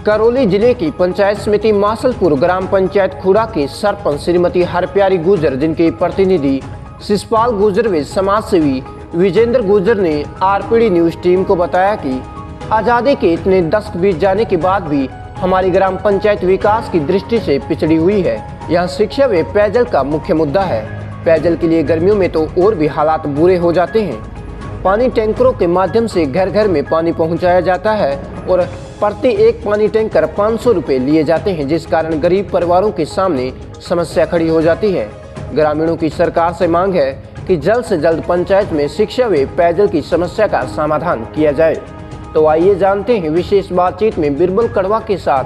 करौली जिले की पंचायत समिति मासलपुर ग्राम पंचायत खुड़ा की सरपंच श्रीमती हरप्यारी गुर्जर, जिनके प्रतिनिधि शिषपाल गुर्जर व समाज सेवी विजेंद्र गुर्जर ने आरपीडी न्यूज टीम को बताया कि आज़ादी के इतने दशक बीत जाने के बाद भी हमारी ग्राम पंचायत विकास की दृष्टि से पिछड़ी हुई है। यहाँ शिक्षा व पेयजल का मुख्य मुद्दा है। पेयजल के लिए गर्मियों में तो और भी हालात बुरे हो जाते हैं। पानी टैंकरों के माध्यम से घर घर में पानी पहुंचाया जाता है और प्रति एक पानी टैंकर 500 रुपये लिए जाते हैं, जिस कारण गरीब परिवारों के सामने समस्या खड़ी हो जाती है। ग्रामीणों की सरकार से मांग है कि जल्द से जल्द पंचायत में शिक्षा व पेयजल की समस्या का समाधान किया जाए। तो आइए जानते हैं विशेष बातचीत में बिरबल कड़वा के साथ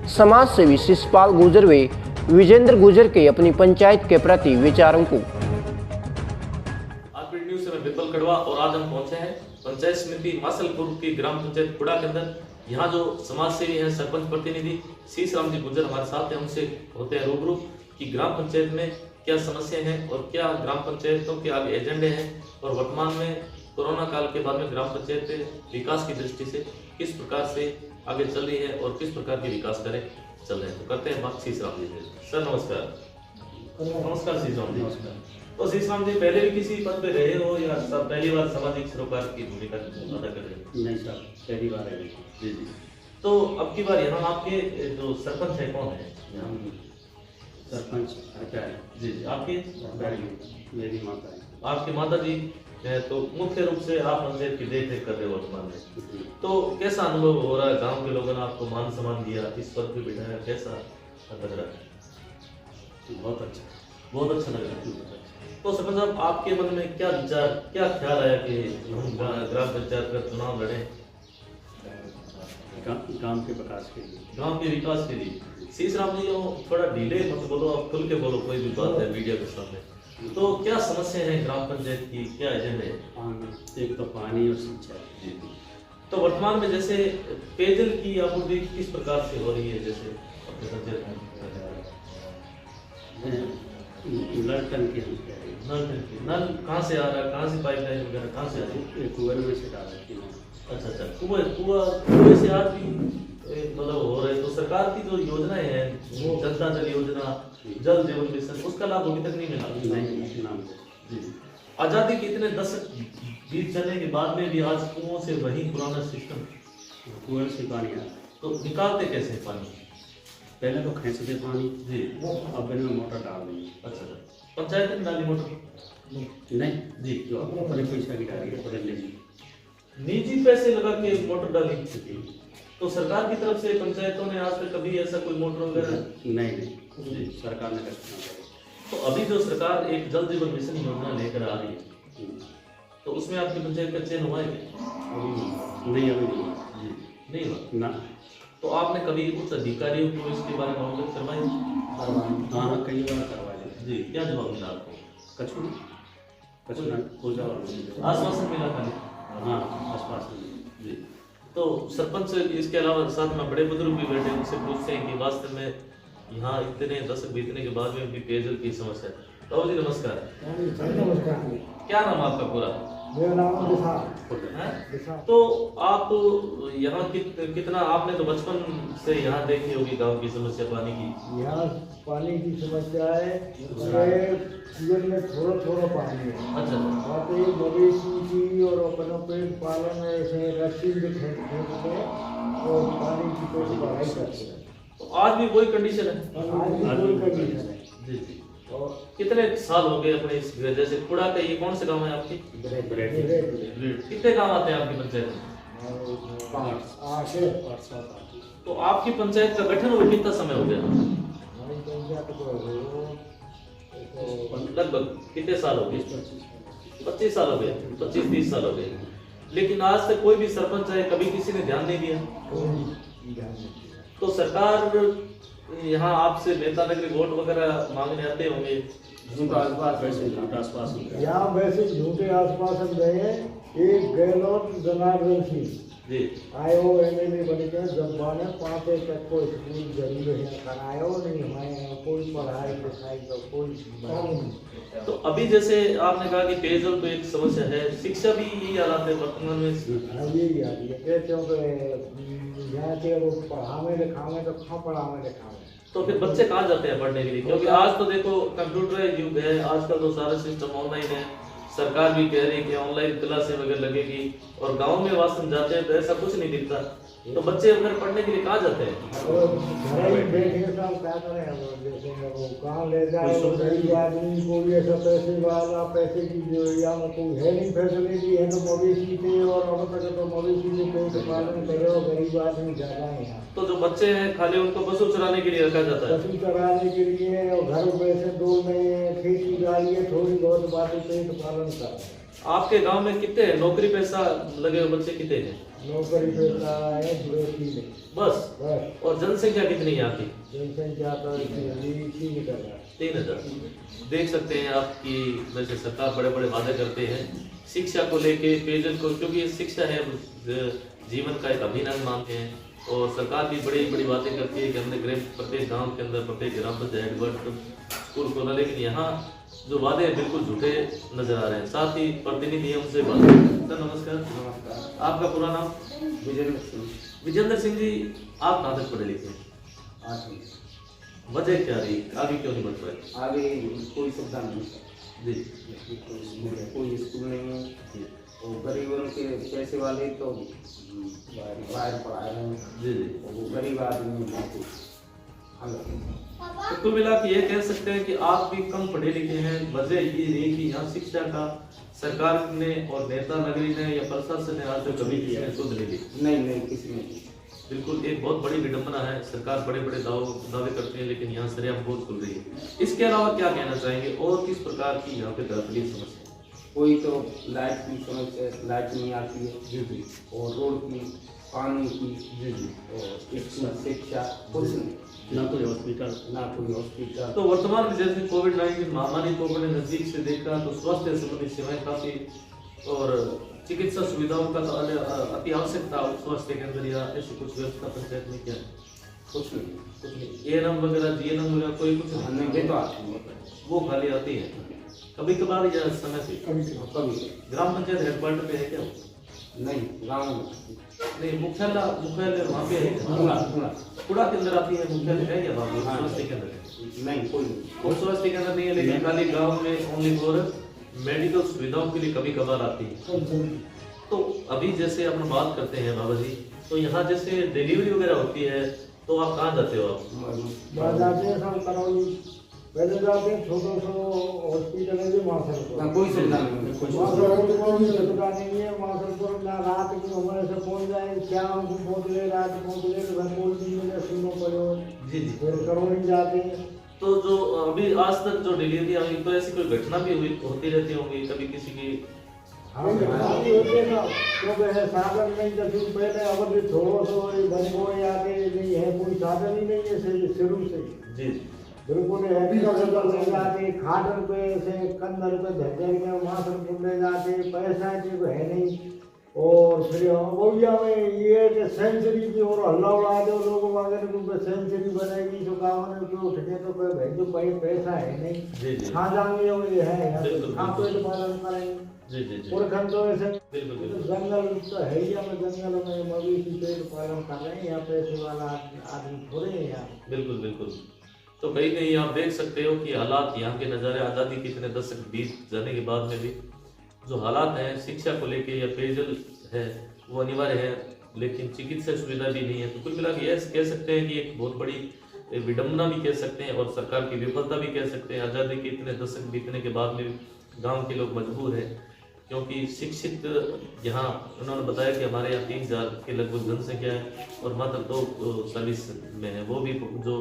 समाज सेवी शिषपाल गुर्जर व विजेंद्र गुर्जर के अपनी पंचायत के प्रति विचारों को। आरपीडी न्यूज से मैं बिरबल कड़वा और आज हम पहुंचे हैं पंचायत समिति मासलपुर की ग्राम पंचायत खुड़ा के अंदर। यहाँ जो समाज सेवी हैं, सरपंच प्रतिनिधि शीशराम जी गुर्जर हमारे साथ हैं, उनसे होते हैं रूबरू कि ग्राम पंचायत में क्या समस्या हैं और क्या ग्राम पंचायतों के आगे एजेंडे हैं और वर्तमान में कोरोना काल के बाद में ग्राम पंचायत विकास की दृष्टि से किस प्रकार से आगे चल रही है और किस प्रकार के विकास कार्य चल रहे हैं। तो करते हैं बात शीशराम जी से। सर नमस्कार। नमस्कार शीशराम जी। तो शीशराम जी, पहले भी किसी पद पे रहे हो या सब पहली बार सामाजिक सरोकार की भूमिका अदा कर रहे हो? नहीं सर, पहली बार है। जी जी। तो अब की बार यहाँ आपके जो सरपंच है कौन है? सरपंच जी जी। आपकी मेरी माता है। आपकी माता जी है, तो मुख्य रूप से आप पंचायत की देख रेख कर रहे हो वर्तमान में। तो कैसा अनुभव हो रहा है? गांव के लोगों ने आपको मान सम्मान दिया, इस पद पे बिठाया, कैसा लग रहा है? बहुत अच्छा, बहुत अच्छा लग रहा है। तो सरपंच साहब, आपके मन में क्या विचार, क्या ख्याल आया कि हम ग्राम पंचायत का चुनाव लड़ें? गांव के विकास के लिए, गांव के विकास के लिए। शीशराम जी, थोड़ा डिले मत बोलो, आप खुल के बोलो, कोई भी बात है मीडिया के सामने। तो क्या समस्या है ग्राम पंचायत की, क्या एजेंडे है? एक तो पानी और सिंचाई। जी। तो वर्तमान में जैसे पेयजल की आपूर्ति किस प्रकार से हो रही है? जैसे अपने पंचायत में नल टंकी, नल कहाँ से आ रहा है? कहाँ से पाइपलाइन वगैरह कहाँ से आ रही है? कुएं में से डाल रही है। अच्छा अच्छा, कुएं से आज भी मतलब हो रहे। तो सरकार की जो योजनाएं हैं, जनता जल योजना, जल जीवन मिशन, उसका लाभ अभी तक नहीं मिला। नहीं। जी। आजादी के इतने दशक बीत जाने के बाद में भी आज कुओं से वही पुराना सिस्टम, कुएं से पानी आता है। तो निकालते कैसे हैं पानी? पहले तो खींचते पानी जी। अब इनमें मोटर डाल देंगे। अच्छा, पंचायत ने डाली मोटर? नहीं जी। जो अपने पैसा की डाली है, बदल लेंगे। निजी पैसे लगा के मोटर डाली? तो सरकार की तरफ से पंचायतों ने आज तक कभी ऐसा कोई मोटर वगैरह? नहीं, सरकार ने करना। तो अभी जो सरकार एक जल जीवन मिशन योजना लेकर आ रही है, तो उसमें आपकी पंचायत का चयन हुआ है? नहीं, अभी नहीं हुआ ना। तो आपने कभी उच्च अधिकारियों को इसके बारे में अवगत करवाया? हाँ, कई बार करवाया। जी। क्या जवाब मिला आपको? आश्वासन मिला खाली? हाँ, आसपास जी। तो सरपंच, इसके अलावा साथ में बड़े बुजुर्ग भी बैठे, उनसे पूछते हैं कि वास्तव में यहाँ इतने दशक बीतने के बाद में भी पेयजल की समस्या है। तो जी नमस्कार। नमस्कार। क्या नाम आपका पूरा? मेरा नाम है? तो आप यहाँ कितना, आपने तो बचपन से यहाँ देखी होगी गांव की समस्या पानी की। यहाँ पानी की समस्या है, जीवन में थोड़ा थोड़ा पानी है। अच्छा। वहाँ पे मवेशी की और अपना पेट पालन ऐसे रस्सी के खेत में और पानी की कोई बढ़ाई करते हैं। तो आज भी वही कंडीशन है? आज भी कोई कंडीशन है। जी जी। और कितने साल हो गए अपने इस, जैसे खुड़ा का ये कौन से गांव है आपकी? कितने गांव आते हैं आपकी पंचायत में? 5 तो आपकी पंचायत का गठन हुए कितना समय हो गया? लगभग कितने साल हो गए? 25 साल हो गए, 25-30 साल हो गए। लेकिन आज तक कोई भी सरपंच है, कभी किसी ने ध्यान नहीं दिया। तो सरकार यहाँ आपसे नेता नगरी वोट वगैरह मांगने आते होंगे? यहाँ वैसे झूठे आसपास गए। एक गहलोत जनार्दन सिंह जी आयो एमएलए बन गए जब बने 5 तक को स्कूल जरूर है करायो नहीं हमारे कोई पढ़ाई लिखाई का कोई काम नहीं। तो अभी जैसे आपने कहा कि पेयजल तो एक समस्या है, शिक्षा भी यही हालात है वर्तमान में। यही आ रही है कहते हो कि यहाँ के वो पढ़ावे लिखावे तो कहाँ पढ़ावे लिखावे। तो फिर बच्चे कहाँ जाते हैं पढ़ने के लिए, क्योंकि आज तो देखो कंप्यूटर युग है, आजकल तो सारा सिस्टम ऑनलाइन है, सरकार भी कह रही है कि ऑनलाइन क्लासें वगैरह लगेगी, और गांव में वास्तव जाते हैं तो ऐसा कुछ नहीं दिखता। तो बच्चे अगर पढ़ने के लिए कहाँ जाते हैं? और घर ही बैठे सब क्या करें हम, जैसे वो कहाँ ले जाए वो गरीब आदमी को भी ऐसा पैसे वाला पैसे की जो या में कोई है नहीं फैसिलिटी है तो मवेशी थे और अब तक तो मवेशी से पेट पालन करे और गरीब आदमी ज़्यादा है यहाँ। तो जो बच्चे हैं खाली उनको पशु चराने के लिए रखा जाता है। पशु चराने के लिए और घर पैसे दो में खेती बाड़ी है थोड़ी बहुत बातें पेट पालन कर रहे हैं। आपके गांव में कितने नौकरी पैसा लगे हुए बच्चे कितने हैं? नौकरी पैसा है 2-3 बस। बस। और जनसंख्या कितनी है आपकी? जनसंख्या तो इसी निकल रहा है 3000। देख सकते हैं आप कि वैसे सरकार बड़े बड़े वादे करते हैं शिक्षा को लेके, पेयजल को, क्योंकि ये शिक्षा है जीवन का एक अभिन्न अंग मानते हैं, और सरकार भी बड़ी बड़ी बातें करती है कि हमने प्रत्येक गांव के अंदर प्रत्येक ग्राम पंचायत वर्ग स्कूल खोला, लेकिन यहाँ जो वादे हैं बिल्कुल झूठे नजर आ रहे हैं। साथ ही प्रतिनिधि हमसे बात सर नमस्कार। नमस्कार। आपका पूरा नाम? विजेंद्र सिंह। विजेंद्र सिंह जी, आप कहाँ तक पढ़े लिखे? 8वीं। वजह क्या रही, आगे क्यों नहीं बढ़ पाए? आगे कोई सुविधा नहीं जी कोई स्कूल नहीं है जी और गरीबों के पैसे वाले तो बाहर पढ़ा रहे हैं, जी जी। वो गरीब आदमी नहीं। तो कुल मिला के ये कह सकते हैं कि आप भी कम पढ़े लिखे हैं, वजह ये रही कि यहाँ शिक्षा का सरकार ने और नेता नगरी ने या प्रशासन ने आज तक कभी किसी ने शोध नहीं ली। नहीं किसी ने। बिल्कुल एक बहुत बड़ी विडंबना है, सरकार बड़े बड़े दावे करती है लेकिन यहाँ सरेआम बहुत खुल रही है। इसके अलावा क्या कहना चाहेंगे और किस प्रकार की यहाँ पे तकलीफ समस्या है? कोई तो लाइट की समस्या, लाइट नहीं आती है जी जी। और रोड की, पानी की जी जी। और इसकी शिक्षा कुछ नहीं, ना कोई हॉस्पिटल। ना कोई हॉस्पिटल। तो वर्तमान में जैसे कोविड-19 महामारी को बड़े नजदीक से देखा तो स्वास्थ्य संबंधी सेवाएं काफी और चिकित्सा सुविधाओं का तो अति आवश्यक था स्वास्थ्य केंद्र या ऐसी कुछ व्यवस्था पंचायत में क्या है? कुछ नहीं। एएनएम वगैरह जीएनएम वगैरह कोई कुछ हमने नहीं? तो आती है वो खाली आती है कभी कभार या समय से? कभी ग्राम पंचायत हेडक्वार्टर पे है क्या? नहीं, गाँव में नहीं, मुख्यालय वहाँ पे है क्या? थोड़ा कुड़ा के अंदर आती है, मुख्यालय है या वहाँ पे हाँ। स्वास्थ्य केंद्र है? नहीं, कोई स्वास्थ्य केंद्र नहीं है, लेकिन खाली गाँव में ओनली फॉर मेडिकल सुविधाओं के लिए कभी कभार आती है। तो अभी जैसे अपन बात करते हैं बाबा जी, तो यहाँ जैसे डिलीवरी वगैरह होती है तो आप कहाँ जाते हो? आप जाते हैं सब करौली, पहले जाते हैं छोटा सा हॉस्पिटल है जो मासलपुर। कोई सुविधा नहीं, कोई मासलपुर में कोई सुविधा नहीं है। मासलपुर ना रात की हमारे से पहुँच जाए, शाम को पहुँच गए, रात पहुँच गए तो घर कोई दिन में सुनो पड़े। जी जी। फिर करौली जाते हैं। तो जो अभी आज तक जो डिलीवरी आई तो ऐसी कोई घटना भी हुई होती रहती होंगी कभी किसी की? हाँ शादी होते ना तो वह साधन नहीं, जैसे पहले अब भी थोड़ा सा बनगो आके नहीं है, कोई साधन ही नहीं है शुरू से। जी बिल्कुल हैवी नजर ले जाते, खाटर पे से कंधर पे धक्के के मासलपुर ले जाते, पैसा की है नहीं। और फिर वोलिया में ये कि सेंचुरी की और हल्ला उड़ा दो लोगों वगैरह को, सेंचुरी बनेगी तो गाँव में तो उठने तो कोई भाई जो पैसा है नहीं। जी जी। कहाँ जाएंगे वो ये है बिल्कुल। कहाँ पेट पालन करेंगे? जी जी जी। पुरखंड तो ऐसे बिल्कुल बिल्कुल। जंगल तो है ही, हमें जंगल में मवेशी पेट पालन कर रहे हैं, यहाँ पैसे वाला आदमी थोड़े हैं यहाँ। बिल्कुल बिल्कुल। तो कहीं कहीं आप देख सकते हो कि हालात यहाँ के नज़ारे आज़ादी के इतने दशक बीत जाने के बाद में भी जो हालात हैं शिक्षा को लेके या पेयजल है वो अनिवार्य है, लेकिन चिकित्सा सुविधा भी नहीं है। तो कुल मिला के यह कह सकते हैं कि एक बहुत बड़ी विडंबना भी कह सकते हैं और सरकार की विफलता भी कह सकते हैं। आज़ादी के इतने दशक बीतने के बाद में गाँव के लोग मजबूर हैं, क्योंकि शिक्षित यहाँ उन्होंने बताया कि हमारे यहाँ 3000 के लगभग जनसंख्या है और मात्र 2 सर्विस में है, वो भी जो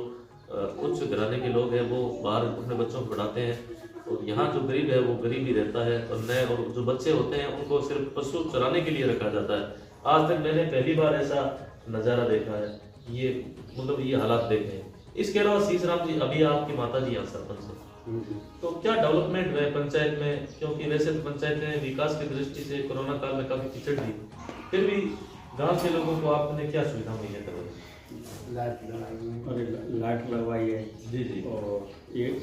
उच्च घराने के लोग हैं वो बाहर अपने बच्चों को पढ़ाते हैं, और यहाँ जो गरीब है वो गरीब ही रहता है। और नए और जो बच्चे होते हैं उनको सिर्फ पशु चराने के लिए रखा जाता है। आज तक मैंने पहली बार ऐसा नज़ारा देखा है, ये मतलब ये हालात देखे हैं। इसके अलावा सीसराम जी, अभी आपकी माता जी यहाँ सरपंच है, तो क्या डेवलपमेंट हुआ है पंचायत में? क्योंकि वैसे तो पंचायतें विकास की दृष्टि से कोरोना काल में काफी पिछड़ गई, फिर भी गांव के लोगों को आपने क्या सुविधा मुहैया करवाई? लाइट लगाई है। और लाइट लगवाई है जी जी और एक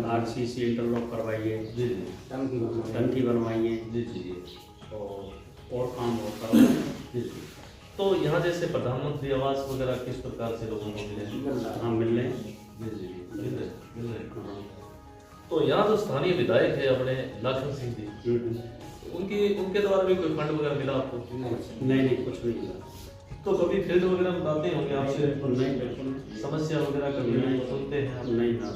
आरसीसी इंटरलॉक करवाई है, जी जी टंकी बनवाई है। टंकी बनवाई है जी जी जी और काम और करवाई है। जी जी। तो यहाँ जैसे प्रधानमंत्री आवास वगैरह किस प्रकार से लोगों को मिले हैं? मिल रहा है। हाँ मिल रहे हैं। जी जी मिल रहे हैं। हाँ। तो यहाँ जो स्थानीय विधायक है अपने लाखन सिंह जी, उनके द्वारा भी कोई फंड वगैरह मिला आपको? नहीं कुछ नहीं मिला। तो कभी फील्ड वगैरह में बताते होंगे आपसे नहीं बिल्कुल समस्या वगैरह कभी नहीं। सुनते हैं आप? नहीं ना।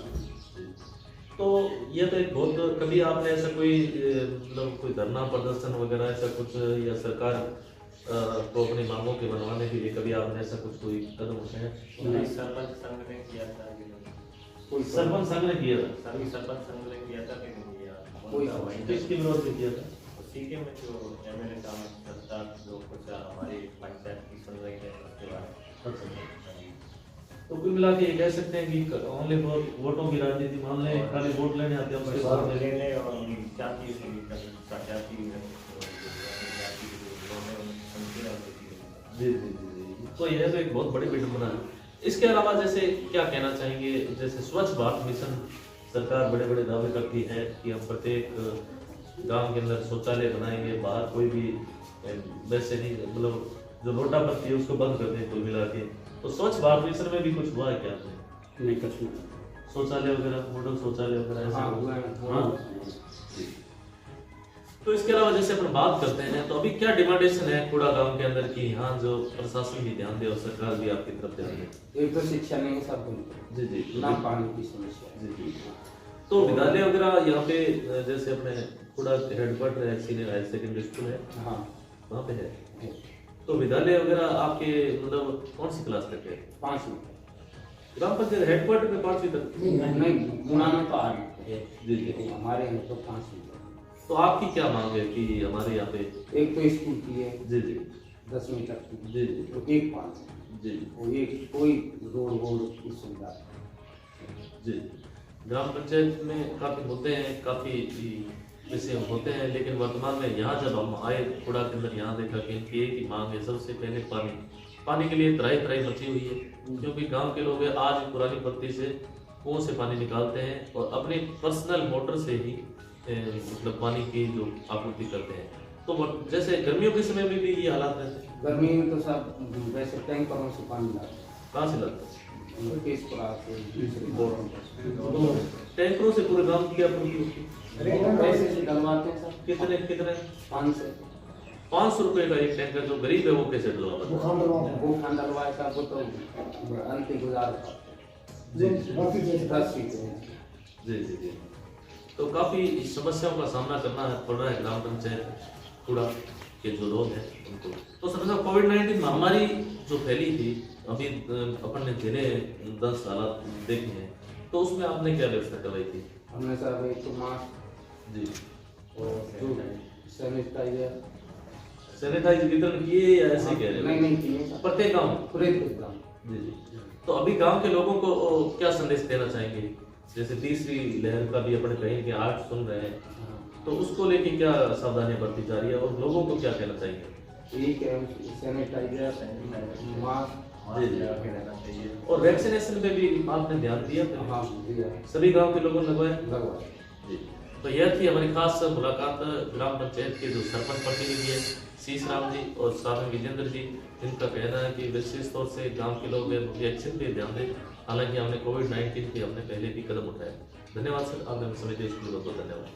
तो ये तो एक बहुत, कभी आपने ऐसा कोई मतलब कोई धरना प्रदर्शन वगैरह ऐसा कुछ या सरकार को अपनी मांगों के बनवाने के लिए कभी आपने ऐसा कुछ कोई कदम उठाया? नहीं। सरपंच संघ ने किया था कि नहीं? कोई सरपंच संघ ने किया था? सभी सरपंच संघ ने किया था कि नहीं किया? कोई उनका वहीं पे किसके विरोध में किया था? सीके में जो एमएलए साहब सत्ता जो कुछ हमारी पंचायत की सुन रही है उसके बारे में। तो कुल मिला के ये कह सकते हैं कि ओनली फॉर वोटों की राजनीति मान लें, खाली वोट लेने आते हैं उसके बाद में। लेने और जाति से भी जाति जाति जी जी जी जी। तो यह तो एक बहुत बड़ी विडंबना है। इसके अलावा जैसे क्या कहना चाहेंगे, जैसे स्वच्छ भारत मिशन सरकार बड़े बड़े दावे करती है कि हम प्रत्येक गांव के अंदर शौचालय बनाएंगे, बाहर कोई भी वैसे नहीं, मतलब जो लोटा बत्ती है उसको बंद कर दें कुल मिला के। तो स्वच्छ भारत मिशन में भी कुछ हुआ है क्या आपने? नहीं कुछ नहीं। शौचालय वगैरह, मॉडल शौचालय वगैरह ऐसा हाँ कुछ? हुआ है। हाँ तो इसके अलावा जैसे अपन बात करते हैं तो अभी क्या डिमांडेशन है कूड़ा गांव के अंदर की, यहाँ जो प्रशासन भी ध्यान दे और सरकार भी आपकी तरफ ध्यान दे? एक तो शिक्षा नहीं है, सब कुछ जी जी ना पानी की समस्या है। जी जी। तो विद्यालय वगैरह यहाँ पे जैसे अपने कूड़ा हेडक्वार्टर है, सीनियर हायर सेकेंडरी स्कूल है हाँ वहाँ पे है। तो विद्यालय वगैरह आपके मतलब कौन सी क्लास तक है? 5 मिनट ग्राम पंचायत हेडक्वार्टर में 5वीं तक? नहीं गुना में तो 8 है। जी जी। हमारे यहाँ तो 5 मिनट। तो आपकी क्या मांग है कि हमारे यहाँ पे? एक तो स्कूल की है जी जी 10वीं तक की, जी जी तो एक 5 जी और एक कोई रोड वोड की सुविधा जी। ग्राम पंचायत में काफी मुद्दे हैं, काफी विषय होते हैं, लेकिन वर्तमान में यहाँ जब हम आए कूड़ा के अंदर यहाँ देखा कि इनकी एक ही मांग है, सबसे पहले पानी। पानी के लिए त्राही त्राही मची हुई है, क्योंकि गांव के लोग आज पुरानी पत्ती से कुओं से पानी निकालते हैं और अपनी पर्सनल मोटर से ही मतलब पानी की जो आपूर्ति करते हैं। तो जैसे गर्मियों के समय में भी ये हालात रहते हैं? गर्मी में तो सब वैसे टैंकरों से पानी लाते कहाँ से लाते हैं? हैं, केस पड़ा से दूसरे बोरों से। तो टैंकरों से पूरे गांव की आपूर्ति होती है? पैसे से डलवाते हैं सब। कितने कितने? 500 रुपए का एक टैंकर, जो गरीब है वो कैसे डलवा? वो खान डलवाए का वो तो अंतिम गुजार जी 10 फीट है। जी जी जी। तो काफी समस्याओं का सामना करना पड़ रहा है ग्राम पंचायत कूड़ा के जो लोग हैं उनको। तो समझो कोविड-19 महामारी जो फैली थी, अभी अपन ने धीरे 10 हालात देखे हैं, तो उसमें आपने क्या व्यवस्था करवाई थी? हमने सब एक तो मास्क जी और जो सैनिटाइजर सैनिटाइज वितरण किए या ऐसे कह रहे नहीं हैं? किए सब प्रत्येक गाँव? पूरे गाँव। जी जी। तो अभी गांव के लोगों को क्या संदेश देना चाहेंगे? जैसे तीसरी लहर का भी अपने कहीं के 8 सुन रहे हैं, तो उसको लेके क्या सावधानियां बरती जा रही है और लोगों को क्या कहना चाहिए? ठीक है, सैनिटाइजर मास्क जी जी। और वैक्सीनेशन पे भी आपने ध्यान दिया? हाँ दिया सभी गांव के लोगों ने लगवाया? लगवाए। जी। तो यह थी हमारी खास मुलाकात ग्राम पंचायत के जो सरपंच प्रतिनिधि है शीश राम जी और साथ में विजेंद्र जी, जिनका कहना है कि विशेष तौर से गांव के लोग वैक्सीन पे ध्यान दें। हालांकि हमने कोविड-19 पे हमने पहले भी कदम उठाया। धन्यवाद सर, आपने समय दिया इसके लिए बहुत बहुत धन्यवाद।